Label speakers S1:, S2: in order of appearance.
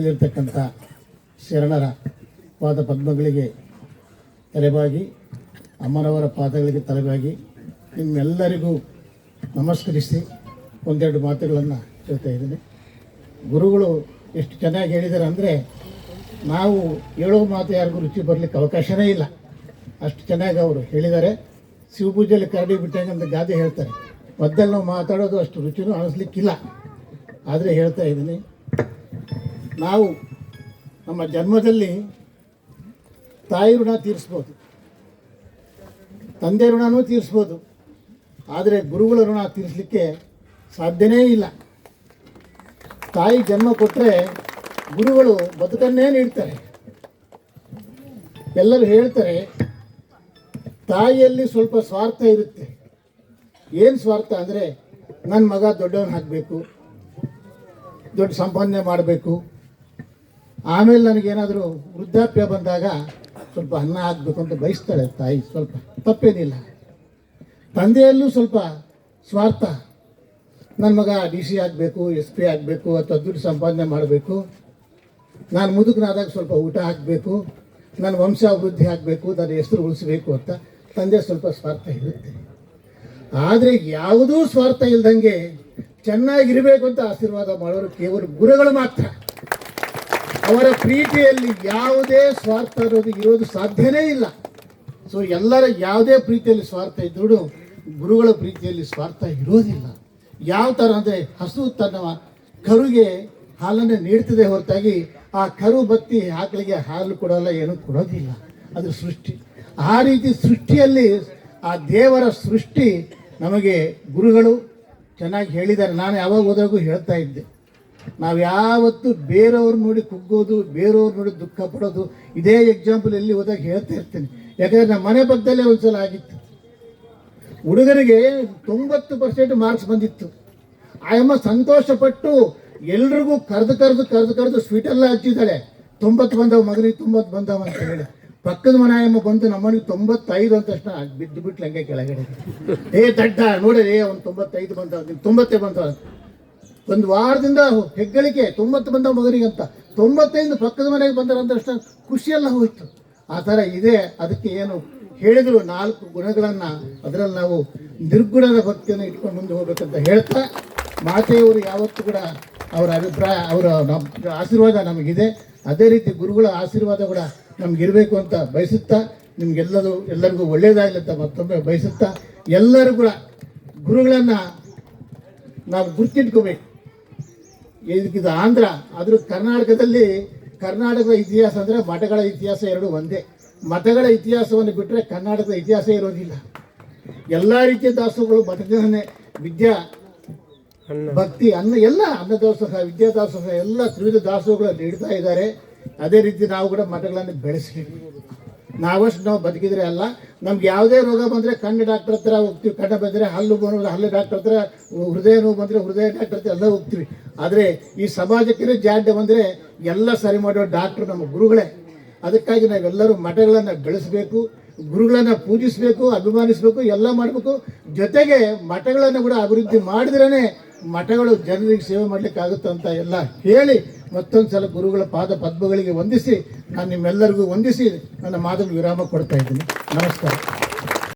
S1: ಇರ್ತಕ್ಕಂಥ ಶರಣರ ಪಾದ ಪದ್ಮಗಳಿಗೆ ತಲೆಬಾಗಿ ಅಮ್ಮನವರ ಪಾದಗಳಿಗೆ ತಲೆಬಾಗಿ ನಿಮ್ಮೆಲ್ಲರಿಗೂ ನಮಸ್ಕರಿಸಿ ಒಂದೆರಡು ಮಾತುಗಳನ್ನು ಹೇಳ್ತಾ ಇದ್ದೀನಿ. ಗುರುಗಳು ಎಷ್ಟು ಚೆನ್ನಾಗಿ ಹೇಳಿದ್ದಾರೆ ಅಂದರೆ ನಾವು ಹೇಳೋ ಮಾತು ಯಾರಿಗೂ ರುಚಿ ಬರಲಿಕ್ಕೆ ಅವಕಾಶವೇ ಇಲ್ಲ, ಅಷ್ಟು ಚೆನ್ನಾಗಿ ಅವರು ಹೇಳಿದ್ದಾರೆ. ಶಿವಪೂಜೆಯಲ್ಲಿ ಕರಡಿ ಬಿಟ್ಟಂಗೆ ಅಂತ ಗಾದೆ ಹೇಳ್ತಾರೆ. ಮಧ್ಯದಲ್ಲಿ ನಾವು ಮಾತಾಡೋದು ಅಷ್ಟು ರುಚಿನೂ ಅನಿಸ್ಲಿಕ್ಕಿಲ್ಲ. ಆದರೆ ಹೇಳ್ತಾ ಇದ್ದೀನಿ, ನಾವು ನಮ್ಮ ಜನ್ಮದಲ್ಲಿ ತಾಯಿ ಋಣ ತೀರಿಸ್ಬೋದು, ತಂದೆ ಋಣನೂ ತೀರಿಸ್ಬೋದು, ಆದರೆ ಗುರುಗಳ ಋಣ ತೀರಿಸಲಿಕ್ಕೆ ಸಾಧ್ಯನೇ ಇಲ್ಲ. ತಾಯಿ ಜನ್ಮ ಕೊಟ್ಟರೆ ಗುರುಗಳು ಬದುಕನ್ನೇ ನೀಡ್ತಾರೆ. ಎಲ್ಲರೂ ಹೇಳ್ತಾರೆ ತಾಯಿಯಲ್ಲಿ ಸ್ವಲ್ಪ ಸ್ವಾರ್ಥ ಇರುತ್ತೆ. ಏನು ಸ್ವಾರ್ಥ ಅಂದರೆ ನನ್ನ ಮಗ ದೊಡ್ಡವನು ಆಗಬೇಕು, ದೊಡ್ಡ ಸಂಪಾದನೆ ಮಾಡಬೇಕು, ಆಮೇಲೆ ನನಗೇನಾದರೂ ವೃದ್ಧಾಪ್ಯ ಬಂದಾಗ ಸ್ವಲ್ಪ ಅನ್ನ ಹಾಕಬೇಕು ಅಂತ ಬಯಸ್ತಾಳೆ ತಾಯಿ. ಸ್ವಲ್ಪ ತಪ್ಪೇನಿಲ್ಲ. ತಂದೆಯಲ್ಲೂ ಸ್ವಲ್ಪ ಸ್ವಾರ್ಥ, ನನ್ನ ಮಗ DC ಆಗಬೇಕು, SP ಆಗಬೇಕು, ಅಥವಾ ದುಡ್ಡು ಸಂಪಾದನೆ ಮಾಡಬೇಕು, ನಾನು ಮುದುಕನಾದಾಗ ಸ್ವಲ್ಪ ಊಟ ಹಾಕಬೇಕು, ನನ್ನ ವಂಶಾಭಿವೃದ್ಧಿ ಆಗಬೇಕು, ನನ್ನ ಹೆಸರು ಉಳಿಸಬೇಕು ಅಂತ ತಂದೆ ಸ್ವಲ್ಪ ಸ್ವಾರ್ಥ ಇರುತ್ತೆ. ಆದರೆ ಯಾವುದೂ ಸ್ವಾರ್ಥ ಇಲ್ದಂಗೆ ಚೆನ್ನಾಗಿರಬೇಕು ಅಂತ ಆಶೀರ್ವಾದ ಮಾಡೋರು ಕೇವಲ ಗುರುಗಳು ಮಾತ್ರ. ಅವರ ಪ್ರೀತಿಯಲ್ಲಿ ಯಾವುದೇ ಸ್ವಾರ್ಥ ಇರೋದು ಸಾಧ್ಯನೇ ಇಲ್ಲ. ಸೊ ಎಲ್ಲರ ಯಾವುದೇ ಪ್ರೀತಿಯಲ್ಲಿ ಸ್ವಾರ್ಥ ಇದ್ರೂ ಗುರುಗಳ ಪ್ರೀತಿಯಲ್ಲಿ ಸ್ವಾರ್ಥ ಇರೋದಿಲ್ಲ. ಯಾವ ಥರ ಅಂದರೆ ಹಸು ತನ್ನ ಕರುಗೆ ಹಾಲನ್ನು ನೀಡ್ತದೆ ಹೊರತಾಗಿ ಆ ಕರು ಬತ್ತಿ ಆಕಳಿಗೆ ಹಾಲು ಕೊಡೋಲ್ಲ, ಏನೂ ಕೊಡೋದಿಲ್ಲ. ಅದು ಸೃಷ್ಟಿ. ಆ ರೀತಿ ಸೃಷ್ಟಿಯಲ್ಲಿ ಆ ದೇವರ ಸೃಷ್ಟಿ ನಮಗೆ ಗುರುಗಳು ಚೆನ್ನಾಗಿ ಹೇಳಿದ್ದಾರೆ. ನಾನು ಯಾವಾಗ ಹೋದಾಗೂ ಹೇಳ್ತಾ ಇದ್ದೆ, ನಾವು ಯಾವತ್ತು ಬೇರೆಯವ್ರು ನೋಡಿ ಕುಗ್ಗೋದು, ಬೇರೆಯವ್ರು ನೋಡಿ ದುಃಖ ಪಡೋದು, ಇದೇ ಎಕ್ಸಾಂಪಲ್ ಎಲ್ಲಿ ಹೋದಾಗ ಹೇಳ್ತಾ ಇರ್ತೀನಿ. ಯಾಕಂದರೆ ನಮ್ಮ ಮನೆ ಪಕ್ಕದಲ್ಲೇ ಒಂದ್ಸಲ ಆಗಿತ್ತು. ಹುಡುಗರಿಗೆ 90% ಮಾರ್ಕ್ಸ್ ಬಂದಿತ್ತು. ಆಯಮ್ಮ ಸಂತೋಷಪಟ್ಟು ಎಲ್ರಿಗೂ ಕರೆದು ಸ್ವೀಟೆಲ್ಲ ಹಚ್ಚಿದ್ದಾಳೆ. 90 ಬಂದವ ಮಗನಿಗೆ, 90 ಬಂದವ ಅಂತ ಹೇಳಿ. ಪಕ್ಕದ ಮನೆ ಆಯಮ್ಮ ಬಂದು ನಮ್ಮನಿಗೆ 95 ಅಂತ ತಕ್ಷಣ ಬಿದ್ದು ಬಿಟ್ಲು ಹಂಗೆ ಕೆಳಗಡೆ. ದಡ್ಡ ನೋಡಿರಿ, ಅವ್ನು 95 ಬಂದವ, ನೀವು 90 ಬಂದವ. ಒಂದು ವಾರದಿಂದ ಹೆಗ್ಗಳಿಕೆ 90 ಬಂದವ ಮಗನಿಗೆ ಅಂತ. 95 ಪಕ್ಕದ ಮನೆಗೆ ಬಂದರ ಅಂತ ಖುಷಿಯೆಲ್ಲ ಹೋಯ್ತು. ಆ ಥರ ಇದೆ. ಅದಕ್ಕೆ ಏನು ಹೇಳಿದ್ರು 4 ಗುಣಗಳನ್ನು, ಅದರಲ್ಲಿ ನಾವು ನಿರ್ಗುಣದ ಭಕ್ತಿಯನ್ನು ಇಟ್ಕೊಂಡು ಮುಂದೆ ಹೋಗ್ಬೇಕಂತ ಹೇಳ್ತಾ, ಮಾತೆಯವರು ಯಾವತ್ತೂ ಕೂಡ ಅವರ ಅಭಿಪ್ರಾಯ, ಅವರ ಆಶೀರ್ವಾದ ನಮಗಿದೆ. ಅದೇ ರೀತಿ ಗುರುಗಳ ಆಶೀರ್ವಾದ ಕೂಡ ನಮಗಿರಬೇಕು ಅಂತ ಬಯಸುತ್ತಾ, ಎಲ್ಲರಿಗೂ ಒಳ್ಳೆಯದಾಗಲಿ ಅಂತ ಮತ್ತೊಮ್ಮೆ ಬಯಸುತ್ತಾ, ಎಲ್ಲರೂ ಕೂಡ ಗುರುಗಳನ್ನು ನಾವು ಗುರ್ತಿಟ್ಕೋಬೇಕು. ಇದಕ್ಕಿದು ಆಂಧ್ರ, ಆದರೂ ಕರ್ನಾಟಕದ ಇತಿಹಾಸ ಅಂದರೆ ಮಠಗಳ ಇತಿಹಾಸ ಎರಡೂ ಒಂದೇ. ಮಠಗಳ ಇತಿಹಾಸವನ್ನು ಬಿಟ್ಟರೆ ಕರ್ನಾಟಕದ ಇತಿಹಾಸ ಇರೋದಿಲ್ಲ. ಎಲ್ಲ ರೀತಿಯ ದಾಸೋಹಗಳು ಮಠದಿಂದನೇ, ವಿದ್ಯಾ ಭಕ್ತಿ ಎಲ್ಲ ಅನ್ನದಾಸೋಹ, ವಿದ್ಯಾದಾಸೋಹ ಎಲ್ಲ ತ್ರಿವಿಧ ದಾಸೋಹಗಳು ನೀಡ್ತಾ ಇದ್ದಾರೆ. ಅದೇ ರೀತಿ ನಾವು ಕೂಡ ಮಠಗಳನ್ನು ಬೆಳೆಸಬೇಕು. ನಾವಷ್ಟು ನಾವು ಬದುಕಿದ್ರೆ ಅಲ್ಲ. ನಮ್ಗೆ ಯಾವುದೇ ರೋಗ ಬಂದರೆ ಕಣ್ಣು ಡಾಕ್ಟರ್ ಹತ್ರ ಹೋಗ್ತೀವಿ, ಕಣ್ಣು ಬಂದರೆ ಹಲ್ಲು ಬಂದರೆ ಹಲ್ಲು ಡಾಕ್ಟರ್ ಹತ್ರ, ಹೃದಯ ನೋವು ಬಂದರೆ ಹೃದಯ ಡಾಕ್ಟರ್ ಹತ್ರ ಎಲ್ಲ ಹೋಗ್ತೀವಿ. ಆದರೆ ಈ ಸಮಾಜಕ್ಕೆ ಜಾಡ್ಯ ಬಂದರೆ ಎಲ್ಲ ಸರಿ ಮಾಡೋ ಡಾಕ್ಟ್ರು ನಮ್ಮ ಗುರುಗಳೇ. ಅದಕ್ಕಾಗಿ ನಾವೆಲ್ಲರೂ ಮಠಗಳನ್ನು ಬೆಳೆಸಬೇಕು, ಗುರುಗಳನ್ನು ಪೂಜಿಸಬೇಕು, ಅಭಿಮಾನಿಸಬೇಕು, ಎಲ್ಲ ಮಾಡಬೇಕು. ಜೊತೆಗೆ ಮಠಗಳನ್ನು ಕೂಡ ಅಭಿವೃದ್ಧಿ ಮಾಡಿದ್ರೇ ಮಠಗಳು ಜನರಿಗೆ ಸೇವೆ ಮಾಡಲಿಕ್ಕಾಗುತ್ತೆ ಅಂತ ಎಲ್ಲ ಹೇಳಿ, ಮತ್ತೊಂದು ಸಲ ಗುರುಗಳ ಪಾದ ಪದ್ಮಗಳಿಗೆ ವಂದಿಸಿ, ನಾನು ನಿಮ್ಮೆಲ್ಲರಿಗೂ ವಂದಿಸಿ ನನ್ನ ಮಾತನ್ನು ವಿರಾಮ ಕೊಡ್ತಾ ಇದ್ದೀನಿ. ನಮಸ್ಕಾರ.